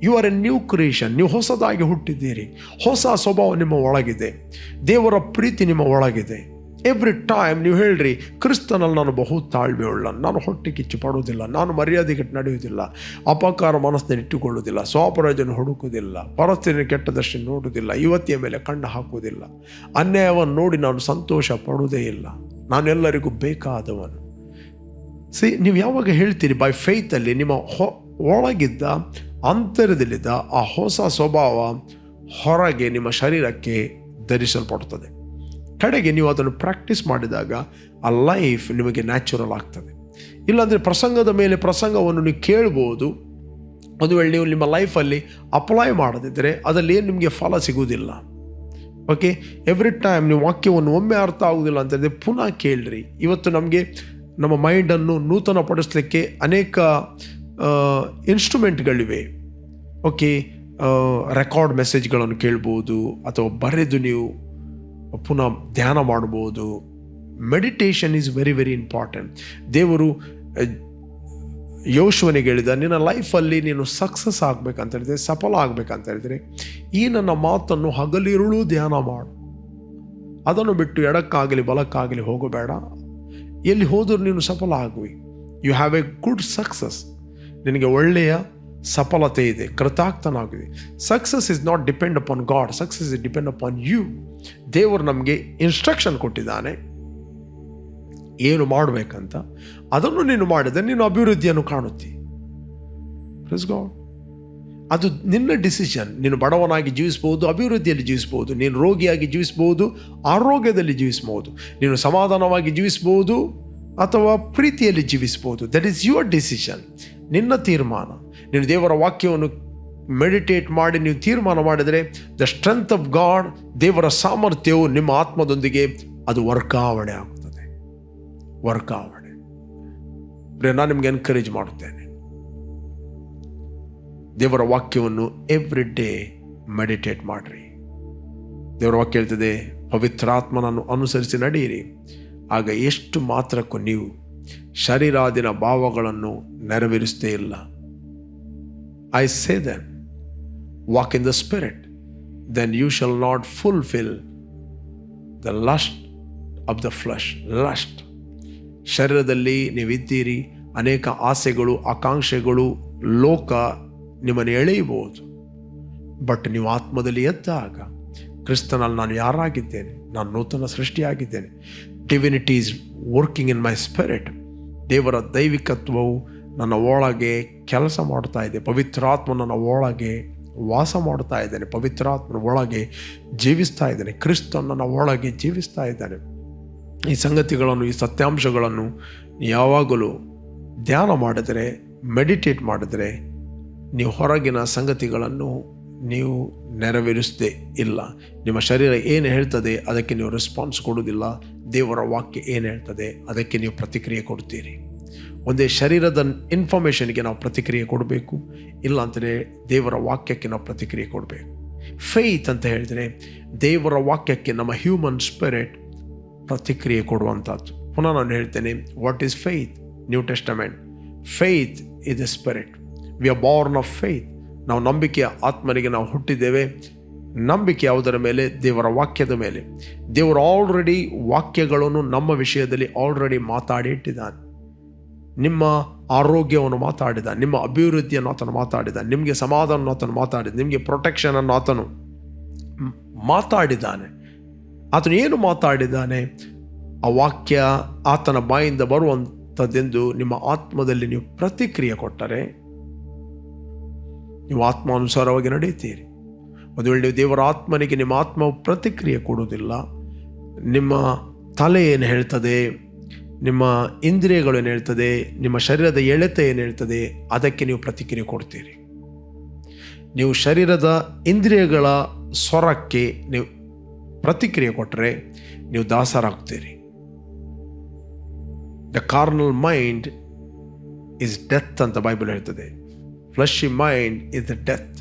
you are a new creation. ನೀವು ಹೊಸದಾಗಿ ಹುಟ್ಟಿದ್ದೀರಿ. ಹೊಸ ಸ್ವಭಾವ ನಿಮ್ಮ ಒಳಗಿದೆ, ದೇವರ ಪ್ರೀತಿ ನಿಮ್ಮ ಒಳಗಿದೆ. ಎವ್ರಿ ಟೈಮ್ ನೀವು ಹೇಳ್ರಿ, ಕ್ರಿಸ್ತನಲ್ಲಿ ನಾನು ಬಹು ತಾಳ್ಮೆಯುಳ್ಳ, ನಾನು ಹೊಟ್ಟೆ ಕಿಚ್ಚು ಪಡುವುದಿಲ್ಲ, ನಾನು ಮರ್ಯಾದೆಗೆ ನಡೆಯುವುದಿಲ್ಲ, ಅಪಕಾರ ಮನಸ್ಸನ್ನು ಇಟ್ಟುಕೊಳ್ಳುವುದಿಲ್ಲ, ಸ್ವಪ್ರಯೋಜನ ಹುಡುಕುವುದಿಲ್ಲ, ಪರಸ್ಥಿತಿಯನ್ನು ಕೆಟ್ಟದಷ್ಟು ನೋಡುವುದಿಲ್ಲ, ಯುವತಿಯ ಮೇಲೆ ಕಣ್ಣು ಹಾಕುವುದಿಲ್ಲ, ಅನ್ಯಾಯವನ್ನು ನೋಡಿ ನಾನು ಸಂತೋಷ ಪಡುವುದೇ ಇಲ್ಲ, ನಾನೆಲ್ಲರಿಗೂ ಬೇಕಾದವನು. ನೀವು ಯಾವಾಗ ಹೇಳ್ತೀರಿ ಬೈ ಫೇತಲ್ಲಿ, ನಿಮ್ಮ ಒಳಗಿದ್ದ ಅಂತರದಲ್ಲಿದ್ದ ಆ ಹೊಸ ಸ್ವಭಾವ ಹೊರಗೆ ನಿಮ್ಮ ಶರೀರಕ್ಕೆ ಧರಿಸಲ್ಪಡುತ್ತದೆ. ಕಡೆಗೆ ನೀವು ಅದನ್ನು ಪ್ರಾಕ್ಟೀಸ್ ಮಾಡಿದಾಗ ಆ ಲೈಫ್ ನಿಮಗೆ ನ್ಯಾಚುರಲ್ ಆಗ್ತದೆ. ಇಲ್ಲಾಂದರೆ ಪ್ರಸಂಗದ ಮೇಲೆ ಪ್ರಸಂಗವನ್ನು ನೀವು ಕೇಳ್ಬೋದು, ಒಂದು ವೇಳೆ ನೀವು ನಿಮ್ಮ ಲೈಫಲ್ಲಿ ಅಪ್ಲೈ ಮಾಡದಿದ್ದರೆ ಅದರಲ್ಲಿ ಏನು ನಿಮಗೆ ಫಲ ಸಿಗುವುದಿಲ್ಲ. ಓಕೆ, ಎವ್ರಿ ಟೈಮ್ ನೀವು ವಾಕ್ಯವನ್ನು ಒಮ್ಮೆ ಅರ್ಥ ಆಗುವುದಿಲ್ಲ ಅಂತಂದರೆ ಪುನಃ ಕೇಳ್ರಿ. ಇವತ್ತು ನಮಗೆ ನಮ್ಮ ಮೈಂಡನ್ನು ನೂತನಪಡಿಸಲಿಕ್ಕೆ ಅನೇಕ ಇನ್ಸ್ಟ್ರೂಮೆಂಟ್ಗಳಿವೆ. ಓಕೆ, ರೆಕಾರ್ಡ್ ಮೆಸೇಜ್ಗಳನ್ನು ಕೇಳ್ಬೋದು, ಅಥವಾ ಬರೆದು ನೀವು ಪುನಃ ಧ್ಯಾನ ಮಾಡ್ಬೋದು. Meditation is very very important. ದೇವರು ಯೋಶುವನಿಗೆ ಹೇಳಿದ, ನಿನ್ನ ಲೈಫಲ್ಲಿ ನೀನು ಸಕ್ಸಸ್ ಆಗಬೇಕಂತ ಹೇಳಿದ್ರೆ, ಸಫಲ ಆಗಬೇಕಂತ ಹೇಳಿದರೆ ಈ ನನ್ನ ಮಾತನ್ನು ಹಗಲಿರುಳು ಧ್ಯಾನ ಮಾಡು. ಅದನ್ನು ಬಿಟ್ಟು ಎಡಕ್ಕಾಗಲಿ ಬಲಕ್ಕಾಗಲಿ ಹೋಗಬೇಡ. ಎಲ್ಲಿ ಹೋದರೂ ನೀನು ಸಫಲ ಆಗುವಿ. You have a good success. ನಿನಗೆ ಒಳ್ಳೆಯ ಸಫಲತೆ ಇದೆ, ಕೃತಾರ್ಥನಾಗಿದೆ. Success is not depend upon God, success is depend upon you. ದೇವರು ನಮಗೆ ಇನ್ಸ್ಟ್ರಕ್ಷನ್ ಕೊಟ್ಟಿದ್ದಾನೆ ಏನು ಮಾಡಬೇಕಂತ. ಅದನ್ನು ನೀನು ಮಾಡಿದರೆ ನೀನು ಅಭಿವೃದ್ಧಿಯನ್ನು ಕಾಣುತ್ತಿ. ಪ್ಲೀಸ್ ಗಾಡ್, ಅದು ನಿನ್ನ ಡಿಸಿಷನ್. ನೀನು ಬಡವನಾಗಿ ಜೀವಿಸ್ಬೋದು, ಅಭಿವೃದ್ಧಿಯಲ್ಲಿ ಜೀವಿಸ್ಬೋದು. ನೀನು ರೋಗಿಯಾಗಿ ಜೀವಿಸ್ಬೋದು, ಆರೋಗ್ಯದಲ್ಲಿ ಜೀವಿಸ್ಬೋದು. ನೀನು ಸಮಾಧಾನವಾಗಿ ಜೀವಿಸ್ಬೋದು ಅಥವಾ ಪ್ರೀತಿಯಲ್ಲಿ ಜೀವಿಸ್ಬೋದು. ದಟ್ ಈಸ್ ಯುವರ್ ಡಿಸಿಷನ್, ನಿನ್ನ ತೀರ್ಮಾನ. ನೀನು ದೇವರ ವಾಕ್ಯವನ್ನು ಮೆಡಿಟೇಟ್ ಮಾಡಿ ನೀವು ತೀರ್ಮಾನ ಮಾಡಿದರೆ ದ ಸ್ಟ್ರೆಂತ್ ಆಫ್ ಗಾಡ್, ದೇವರ ಸಾಮರ್ಥ್ಯವು ನಿಮ್ಮ ಆತ್ಮದೊಂದಿಗೆ ಅದು ವರ್ಗಾವಣೆ ಆಗುತ್ತದೆ. ವರ್ಗಾವಣೆ. ನಾನು ನಿಮಗೆ ಎನ್ಕರೇಜ್ ಮಾಡುತ್ತೇನೆ, ದೇವರ ವಾಕ್ಯವನ್ನು ಎವ್ರಿ ಡೇ ಮೆಡಿಟೇಟ್ ಮಾಡಿರಿ. ದೇವರ ವಾಕ್ಯ ಹೇಳ್ತದೆ, ಪವಿತ್ರಾತ್ಮನನ್ನು ಅನುಸರಿಸಿ ನಡೆಯಿರಿ, ಆಗ ಎಷ್ಟು ಮಾತ್ರಕ್ಕೂ ನೀವು ಶರೀರಾದಿನ ಭಾವಗಳನ್ನು ನೆರವೇರಿಸದೇ ಇಲ್ಲ. I say then, walk in the Spirit, then you shall not fulfill the lust of the flesh. Lust. ಶರೀರದಲ್ಲಿ ನೀವಿದ್ದೀರಿ, ಅನೇಕ ಆಸೆಗಳು, ಆಕಾಂಕ್ಷೆಗಳು, ಲೋಕ ನಿಮ್ಮನ್ನು ಎಳೆಯಬಹುದು. ಬಟ್ ನೀವು ಆತ್ಮದಲ್ಲಿ ಎದ್ದಾಗ, ಕ್ರಿಸ್ತನಲ್ಲಿ ನಾನು ಯಾರಾಗಿದ್ದೇನೆ, ನಾನು ನೂತನ ಸೃಷ್ಟಿಯಾಗಿದ್ದೇನೆ, divinity is working in my spirit. ದೇವರ ದೈವಿಕತ್ವವು ನನ್ನ ಒಳಗೆ ಕೆಲಸ ಮಾಡ್ತಾ ಇದೆ. ಪವಿತ್ರಾತ್ಮ ನನ್ನ ಒಳಗೆ ವಾಸ ಮಾಡ್ತಾ ಇದ್ದಾನೆ. ಪವಿತ್ರಾತ್ಮನ ಒಳಗೆ ಜೀವಿಸ್ತಾ ಇದ್ದಾನೆ. ಕ್ರಿಸ್ತ ನನ್ನ ಒಳಗೆ ಜೀವಿಸ್ತಾ ಇದ್ದಾನೆ. ಈ ಸಂಗತಿಗಳನ್ನು, ಈ ಸತ್ಯಾಂಶಗಳನ್ನು ಯಾವಾಗಲೂ ಧ್ಯಾನ ಮಾಡಿದರೆ, ಮೆಡಿಟೇಟ್ ಮಾಡಿದರೆ, ನೀವು ಹೊರಗಿನ ಸಂಗತಿಗಳನ್ನು ನೀವು ನೆರವೇರಿಸದೇ ಇಲ್ಲ. ನಿಮ್ಮ ಶರೀರ ಏನು ಹೇಳ್ತದೆ ಅದಕ್ಕೆ ನೀವು ರೆಸ್ಪಾನ್ಸ್ ಕೊಡುವುದಿಲ್ಲ. ದೇವರ ವಾಕ್ಯ ಏನು ಹೇಳ್ತದೆ ಅದಕ್ಕೆ ನೀವು ಪ್ರತಿಕ್ರಿಯೆ ಕೊಡ್ತೀರಿ. ಒಂದೇ ಶರೀರದ ಇನ್ಫಾರ್ಮೇಷನ್ಗೆ ನಾವು ಪ್ರತಿಕ್ರಿಯೆ ಕೊಡಬೇಕು, ಇಲ್ಲ ಅಂತಲೇ ದೇವರ ವಾಕ್ಯಕ್ಕೆ ನಾವು ಪ್ರತಿಕ್ರಿಯೆ ಕೊಡಬೇಕು. ಫೇತ್ ಅಂತ ಹೇಳಿದರೆ ದೇವರ ವಾಕ್ಯಕ್ಕೆ ನಮ್ಮ ಹ್ಯೂಮನ್ ಸ್ಪಿರಿಟ್ ಪ್ರತಿಕ್ರಿಯೆ ಕೊಡುವಂಥದ್ದು. ಪುನಃ ನಾನು ಹೇಳ್ತೇನೆ, what is faith? New Testament. Faith is A spirit. We are born of faith. ನಾವು ನಂಬಿಕೆಯ ಆತ್ಮನಿಗೆ ನಾವು ಹುಟ್ಟಿದ್ದೇವೆ. ನಂಬಿಕೆ ಯಾವುದರ ಮೇಲೆ? ದೇವರ ವಾಕ್ಯದ ಮೇಲೆ. ದೇವರು ಆಲ್ರೆಡಿ ವಾಕ್ಯಗಳನ್ನು ನಮ್ಮ ವಿಷಯದಲ್ಲಿ ಆಲ್ರೆಡಿ ಮಾತಾಡಿ ಇಟ್ಟಿದ್ದಾನೆ. ನಿಮ್ಮ ಆರೋಗ್ಯವನ್ನು ಮಾತಾಡಿದ, ನಿಮ್ಮ ಅಭಿವೃದ್ಧಿಯನ್ನು ಆತನು ಮಾತಾಡಿದ, ನಿಮಗೆ ಸಮಾಧಾನವನ್ನು ಆತನು ಮಾತಾಡಿದ, ನಿಮಗೆ ಪ್ರೊಟೆಕ್ಷನನ್ನು ಆತನು ಮಾತಾಡಿದ್ದಾನೆ. ಆತನು ಏನು ಮಾತಾಡಿದ್ದಾನೆ? ಆ ವಾಕ್ಯ ಆತನ ಬಾಯಿಂದ ಬರುವಂಥದ್ದೆಂದು ನಿಮ್ಮ ಆತ್ಮದಲ್ಲಿ ನೀವು ಪ್ರತಿಕ್ರಿಯೆ ಕೊಟ್ಟರೆ ನೀವು ಆತ್ಮಾನುಸಾರವಾಗಿ ನಡೆಯುತ್ತೀರಿ. ಒಂದು ವೇಳೆ ನೀವು ದೇವರ ಆತ್ಮನಿಗೆ ನಿಮ್ಮ ಆತ್ಮವು ಪ್ರತಿಕ್ರಿಯೆ ಕೊಡುವುದಿಲ್ಲ, ನಿಮ್ಮ ತಲೆ ಏನು ಹೇಳ್ತದೆ, ನಿಮ್ಮ ಇಂದ್ರಿಯಗಳು ಏನು ಹೇಳ್ತದೆ, ನಿಮ್ಮ ಶರೀರದ ಎಳೆತ ಏನು ಹೇಳ್ತದೆ, ಅದಕ್ಕೆ ನೀವು ಪ್ರತಿಕ್ರಿಯೆ ಕೊಡ್ತೀರಿ. ನೀವು ಶರೀರದ ಇಂದ್ರಿಯಗಳ ಸ್ವರಕ್ಕೆ ನೀವು ಪ್ರತಿಕ್ರಿಯೆ ಕೊಟ್ಟರೆ ನೀವು ದಾಸರಾಗ್ತೀರಿ. The carnal mind is death ಅಂತ ಬೈಬಲ್ ಹೇಳ್ತದೆ. Fleshy mind is the death.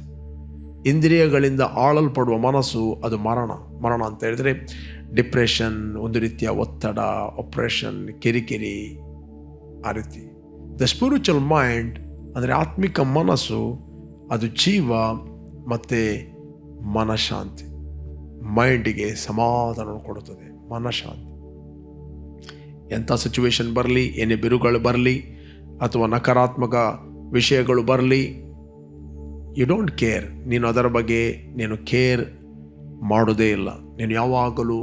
ಇಂದ್ರಿಯಗಳಿಂದ ಆಳಲ್ಪಡುವ ಮನಸ್ಸು ಅದು ಮರಣ. ಮರಣ ಅಂತ ಹೇಳಿದರೆ ಡಿಪ್ರೆಷನ್, ಒಂದು ರೀತಿಯ ಒತ್ತಡ, ಆಪ್ರೇಷನ್, ಕಿರಿಕಿರಿ, ಆ ರೀತಿ. ದ ಸ್ಪಿರಿಚುವಲ್ ಮೈಂಡ್ ಅಂದರೆ ಆತ್ಮಿಕ ಮನಸ್ಸು ಅದು ಜೀವ ಮತ್ತು ಮನಃಶಾಂತಿ. ಮೈಂಡಿಗೆ ಸಮಾಧಾನ ಕೊಡುತ್ತದೆ, ಮನಃಶಾಂತಿ. ಎಂಥ ಸಿಚುವೇಶನ್ ಬರಲಿ, ಏನೇ ಬಿರುಗಳು ಬರಲಿ ಅಥವಾ ನಕಾರಾತ್ಮಕ ವಿಷಯಗಳು ಬರಲಿ, ಯು ಡೋಂಟ್ ಕೇರ್. ನೀನು ಅದರ ಬಗ್ಗೆ ನೀನು ಕೇರ್ ಮಾಡೋದೇ ಇಲ್ಲ. ನೀನು ಯಾವಾಗಲೂ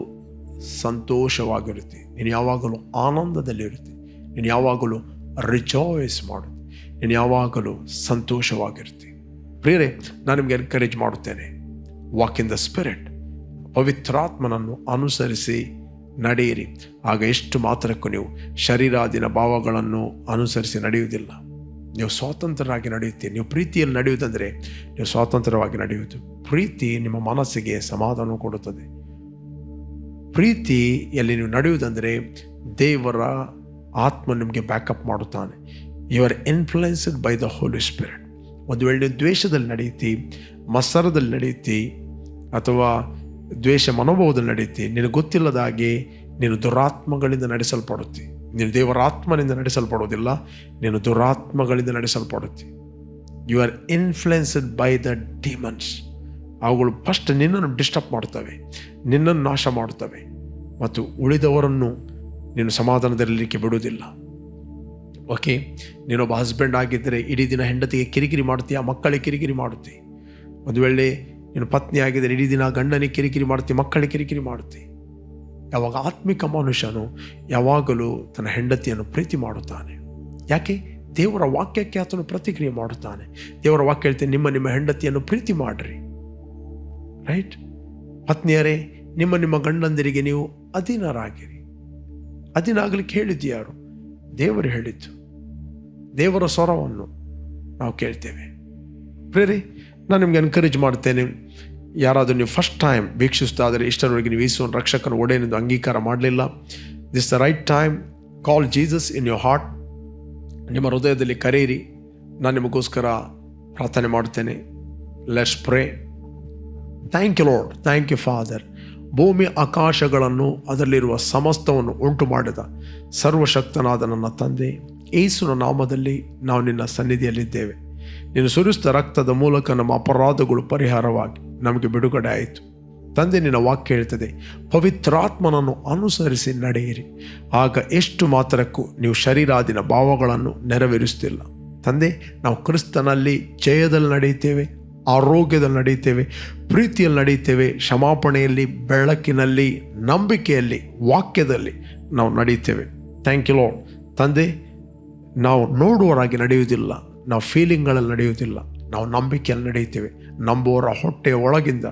ಸಂತೋಷವಾಗಿರುತ್ತೆ, ನೀನು ಯಾವಾಗಲೂ ಆನಂದದಲ್ಲಿರುತ್ತೆ, ನೀನು ಯಾವಾಗಲೂ ರಿಜಾಯ್ಸ್ ಮಾಡು. ನೀನು ಯಾವಾಗಲೂ ಸಂತೋಷವಾಗಿರ್ತಿ. ಪ್ರಿಯರೇ, ನಾನು ನಿಮಗೆ ಎನ್ಕರೇಜ್ ಮಾಡುತ್ತೇನೆ, ವಾಕ್ ಇನ್ ದ ಸ್ಪಿರಿಟ್. ಪವಿತ್ರಾತ್ಮನನ್ನು ಅನುಸರಿಸಿ ನಡೆಯಿರಿ. ಆಗ ಎಷ್ಟು ಮಾತ್ರಕ್ಕೂ ನೀವು ಶರೀರಾದಿನ ಭಾವಗಳನ್ನು ಅನುಸರಿಸಿ ನಡೆಯುವುದಿಲ್ಲ. ನೀವು ಸ್ವತಂತ್ರರಾಗಿ ನಡೆಯುತ್ತೀರಿ. ನೀವು ಪ್ರೀತಿಯಲ್ಲಿ ನಡೆಯುವುದಂದರೆ ನೀವು ಸ್ವತಂತ್ರವಾಗಿ ನಡೆಯುವುದು. ಪ್ರೀತಿ ನಿಮ್ಮ ಮನಸ್ಸಿಗೆ ಸಮಾಧಾನ ಕೊಡುತ್ತದೆ. ಪ್ರೀತಿಯಲ್ಲಿ ನೀವು ನಡೆಯುವುದಂದರೆ ದೇವರ ಆತ್ಮ ನಿಮಗೆ ಬ್ಯಾಕಪ್ ಮಾಡುತ್ತಾನೆ. You are influenced by the holy spirit. ಒಂದು ವೇಳೆ ದ್ವೇಷದಲ್ಲಿ ನಡೆಯುತ್ತಿ, ಮತ್ಸರದಲ್ಲಿ ನಡೆಯುತ್ತಿ, ಅಥವಾ ದ್ವೇಷ ಮನೋಭಾವದಲ್ಲಿ ನಡೆಯುತ್ತಿ, ನಿನಗೆ ಗೊತ್ತಿಲ್ಲದ ಹಾಗೆ ನೀನು ದುರಾತ್ಮಗಳಿಂದ ನಡೆಸಲ್ಪಡುತ್ತಿ. ನೀನು ದೇವರ ಆತ್ಮನಿಂದ ನಡೆಸಲ್ಪಡೋದಿಲ್ಲ, ನೀನು ದುರಾತ್ಮಗಳಿಂದ ನಡೆಸಲ್ಪಡುತ್ತಿ. You are influenced by the demons. ಅವುಗಳು ಫಸ್ಟ್ ನಿನ್ನನ್ನು ಡಿಸ್ಟರ್ಬ್ ಮಾಡ್ತವೆ, ನಿನ್ನನ್ನು ನಾಶ ಮಾಡ್ತವೆ, ಮತ್ತು ಉಳಿದವರನ್ನು ನೀನು ಸಮಾಧಾನದಲ್ಲಿರಲಿಕ್ಕೆ ಬಿಡುವುದಿಲ್ಲ. ಓಕೆ, ನೀನೊಬ್ಬ ಹಸ್ಬೆಂಡ್ ಆಗಿದ್ದರೆ ಇಡೀ ದಿನ ಹೆಂಡತಿಗೆ ಕಿರಿಕಿರಿ ಮಾಡ್ತೀಯ, ಮಕ್ಕಳಿಗೆ ಕಿರಿಕಿರಿ ಮಾಡುತ್ತಿ. ಒಂದು ವೇಳೆ ನೀನು ಪತ್ನಿ ಆಗಿದ್ದರೆ ಇಡೀ ದಿನ ಗಂಡನಿಗೆ ಕಿರಿಕಿರಿ ಮಾಡ್ತಿ, ಮಕ್ಕಳಿಗೆ ಕಿರಿಕಿರಿ ಮಾಡುತ್ತಿ. ಯಾವಾಗ ಆತ್ಮಿಕ ಮನುಷ್ಯನು ಯಾವಾಗಲೂ ತನ್ನ ಹೆಂಡತಿಯನ್ನು ಪ್ರೀತಿ ಮಾಡುತ್ತಾನೆ. ಯಾಕೆ? ದೇವರ ವಾಕ್ಯಕ್ಕೆ ಆತನು ಪ್ರತಿಕ್ರಿಯೆ ಮಾಡುತ್ತಾನೆ. ದೇವರ ವಾಕ್ಯ ಹೇಳ್ತೇನೆ, ನಿಮ್ಮ ಹೆಂಡತಿಯನ್ನು ಪ್ರೀತಿ ಮಾಡಿರಿ. ರೈಟ್? ಪತ್ನಿಯರೇ, ನಿಮ್ಮ ಗಂಡಂದಿರಿಗೆ ನೀವು ಅಧೀನರಾಗಿರಿ. ಅಧೀನಾಗಲಿಕ್ಕೆ ಹೇಳಿದ್ದು ಯಾರು? ದೇವರು ಹೇಳಿದ್ದು. ದೇವರ ಸ್ವರವನ್ನು ನಾವು ಕೇಳ್ತೇವೆ. ಪ್ರೇರಿ, ನಾನು ನಿಮಗೆ ಎನ್ಕರೇಜ್ ಮಾಡ್ತೇನೆ, ಯಾರಾದರೂ ನೀವು ಫಸ್ಟ್ ಟೈಮ್ ವೀಕ್ಷಿಸ್ತಾದರೆ, ಇಷ್ಟರವರೆಗೆ ನೀವು ಯೇಸುವನ್ನು ರಕ್ಷಕನ ಒಡೆಯನೆಂದು ಅಂಗೀಕಾರ ಮಾಡಲಿಲ್ಲ, this the right time. Call Jesus in your heart. ನಿಮ್ಮ ಹೃದಯದಲ್ಲಿ ಕರೆಯಿರಿ. ನಾನು ನಿಮಗೋಸ್ಕರ ಪ್ರಾರ್ಥನೆ ಮಾಡುತ್ತೇನೆ. Let's pray. Thank you Lord, thank you Father. ಭೂಮಿ ಆಕಾಶಗಳನ್ನು ಅದರಲ್ಲಿರುವ ಸಮಸ್ತವನ್ನು ಉಂಟು ಮಾಡಿದ ಸರ್ವಶಕ್ತನಾದ ನನ್ನ ತಂದೆ, ಯೇಸುವಿನ ನಾಮದಲ್ಲಿ ನಾವು ನಿನ್ನ ಸನ್ನಿಧಿಯಲ್ಲಿದ್ದೇವೆ. ನೀನು ಸುರಿಸಿದ ರಕ್ತದ ಮೂಲಕ ನಮ್ಮ ಅಪರಾಧಗಳು ಪರಿಹಾರವಾಗಿ ನಮಗೆ ಬಿಡುಗಡೆ ಆಯಿತು. ತಂದೆ, ನಿನ್ನ ವಾಕ್ಯ ಹೇಳ್ತದೆ, ಪವಿತ್ರಾತ್ಮನನ್ನು ಅನುಸರಿಸಿ ನಡೆಯಿರಿ. ಆಗ ಎಷ್ಟು ಮಾತ್ರಕ್ಕೂ ನೀವು ಶರೀರಾದಿನ ಭಾವಗಳನ್ನು ನೆರವೇರಿಸುತ್ತಿಲ್ಲ. ತಂದೆ, ನಾವು ಕ್ರಿಸ್ತನಲ್ಲಿ ಜಯದಲ್ಲಿ ನಡೆಯುತ್ತೇವೆ, ಆರೋಗ್ಯದಲ್ಲಿ ನಡೆಯುತ್ತೇವೆ, ಪ್ರೀತಿಯಲ್ಲಿ ನಡೆಯುತ್ತೇವೆ, ಕ್ಷಮಾಪಣೆಯಲ್ಲಿ, ಬೆಳಕಿನಲ್ಲಿ, ನಂಬಿಕೆಯಲ್ಲಿ, ವಾಕ್ಯದಲ್ಲಿ ನಾವು ನಡೆಯುತ್ತೇವೆ. Thank you lord. ತಂದೆ, ನಾವು ನೋಡುವವರಾಗಿ ನಡೆಯುವುದಿಲ್ಲ, ನಾವು ಫೀಲಿಂಗ್ಗಳಲ್ಲಿ ನಡೆಯುವುದಿಲ್ಲ, ನಾವು ನಂಬಿಕೆಯಲ್ಲಿ ನಡೆಯುತ್ತೇವೆ. ನಂಬುವವರ ಹೊಟ್ಟೆಯ ಒಳಗಿಂದ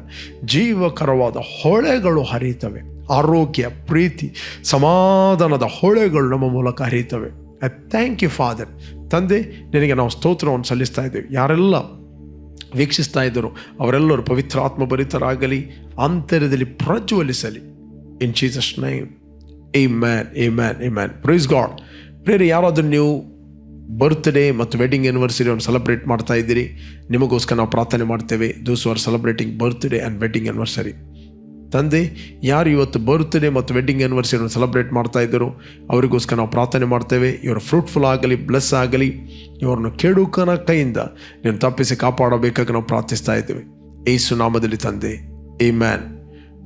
ಜೀವಕರವಾದ ಹೊಳೆಗಳು ಹರಿಯುತ್ತವೆ. ಆರೋಗ್ಯ, ಪ್ರೀತಿ, ಸಮಾಧಾನದ ಹೊಳೆಗಳು ನಮ್ಮ ಮೂಲಕ ಹರಿಯುತ್ತವೆ. I thank you Father. ತಂದೆ, ನಿನಗೆ ನಾವು ಸ್ತೋತ್ರವನ್ನು ಸಲ್ಲಿಸ್ತಾ ಇದ್ದೇವೆ. ಯಾರೆಲ್ಲ ವೀಕ್ಷಿಸ್ತಾ ಇದ್ದರು ಅವರೆಲ್ಲರೂ ಪವಿತ್ರಾತ್ಮ ಭರಿತರಾಗಲಿ, ಅಂತರ್ಯದಲ್ಲಿ ಪ್ರಜ್ವಲಿಸಲಿ. In Jesus name, amen, amen, amen. Praise God. Prayer, ಯಾರಾದರೂ ನೀವು ಬರ್ತ್ಡೇ ಮತ್ತು ವೆಡ್ಡಿಂಗ್ ಆ್ಯನಿವರ್ಸರಿಯನ್ನು ಸೆಲೆಬ್ರೇಟ್ ಮಾಡ್ತಾ ಇದ್ದೀರಿ, ನಿಮಗೋಸ್ಕರ ನಾವು ಪ್ರಾರ್ಥನೆ ಮಾಡ್ತೇವೆ. Those are celebrating birthday and wedding anniversary. ತಂದೆ, ಯಾರು ಇವತ್ತು ಬರ್ತ್ಡೇ ಮತ್ತು ವೆಡ್ಡಿಂಗ್ ಆ್ಯನಿವರ್ಸರಿಯನ್ನು ಸೆಲೆಬ್ರೇಟ್ ಮಾಡ್ತಾ ಇದ್ದರು ಅವರಿಗೋಸ್ಕರ ನಾವು ಪ್ರಾರ್ಥನೆ ಮಾಡ್ತೇವೆ. ಇವರು ಫ್ರೂಟ್ಫುಲ್ ಆಗಲಿ, ಬ್ಲೆಸ್ ಆಗಲಿ, ಇವರನ್ನು ಕೆಡುಕನ ಕೈಯಿಂದ ನೀನು ತಪ್ಪಿಸಿ ಕಾಪಾಡಬೇಕಾಗಿ ನಾವು ಪ್ರಾರ್ಥಿಸ್ತಾ ಇದ್ದೇವೆ. ಯೇಸು ನಾಮದಲ್ಲಿ ತಂದೆ, ಆಮೆನ್.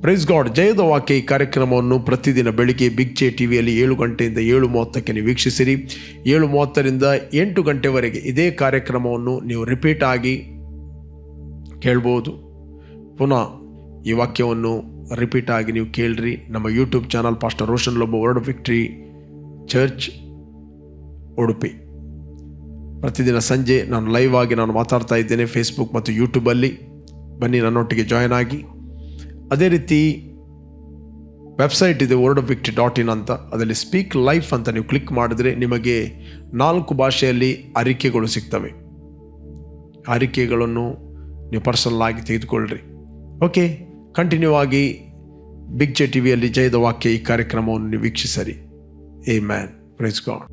Praise god. ಜಯದ ವಾಕ್ಯ ಈ ಕಾರ್ಯಕ್ರಮವನ್ನು ಪ್ರತಿದಿನ ಬೆಳಿಗ್ಗೆ ಬಿಗ್ ಜೆ ಟಿವಿಯಲ್ಲಿ 7 ಗಂಟೆಯಿಂದ 7:30ಕ್ಕೆ ನೀವು ವೀಕ್ಷಿಸಿರಿ. 7:30ರಿಂದ 8 ಗಂಟೆವರೆಗೆ ಇದೇ ಕಾರ್ಯಕ್ರಮವನ್ನು ನೀವು ರಿಪೀಟ್ ಆಗಿ ಕೇಳ್ಬೋದು. ಪುನಃ ಈ ವಾಕ್ಯವನ್ನು ರಿಪೀಟ್ ಆಗಿ ನೀವು ಕೇಳ್ರಿ. ನಮ್ಮ YouTube channel pastor Roshan Lobo word of victory church Udupi. ಪ್ರತಿದಿನ ಸಂಜೆ ನಾನು ಲೈವ್ ಆಗಿ ನಾನು ಮಾತಾಡ್ತಾ ಇದ್ದೇನೆ ಫೇಸ್ಬುಕ್ ಮತ್ತು ಯೂಟ್ಯೂಬಲ್ಲಿ. ಬನ್ನಿ, ನನ್ನೊಟ್ಟಿಗೆ ಜಾಯ್ನ್ ಆಗಿ. ಅದೇ ರೀತಿ ವೆಬ್ಸೈಟ್ ಇದೆ wordofvictory.in ಅಂತ. ಅದರಲ್ಲಿ ಸ್ಪೀಕ್ ಲೈಫ್ ಅಂತ ನೀವು ಕ್ಲಿಕ್ ಮಾಡಿದ್ರೆ ನಿಮಗೆ 4 ಭಾಷೆಯಲ್ಲಿ ಅರಿಕೆಗಳು ಸಿಗ್ತವೆ. ಅರಿಕೆಗಳನ್ನು ನೀವು ಪರ್ಸನಲ್ ಆಗಿ ತೆಗೆದುಕೊಳ್ಳ್ರಿ. ಓಕೆ, ಕಂಟಿನ್ಯೂ ಆಗಿ ಬಿಗ್ ಜೆ ಟಿವಿಯಲ್ಲಿ ಜಯದ ವಾಕ್ಯ ಈ ಕಾರ್ಯಕ್ರಮವನ್ನು ನೀವು ವೀಕ್ಷಿಸರಿ. ಆಮೆನ್. Praise god.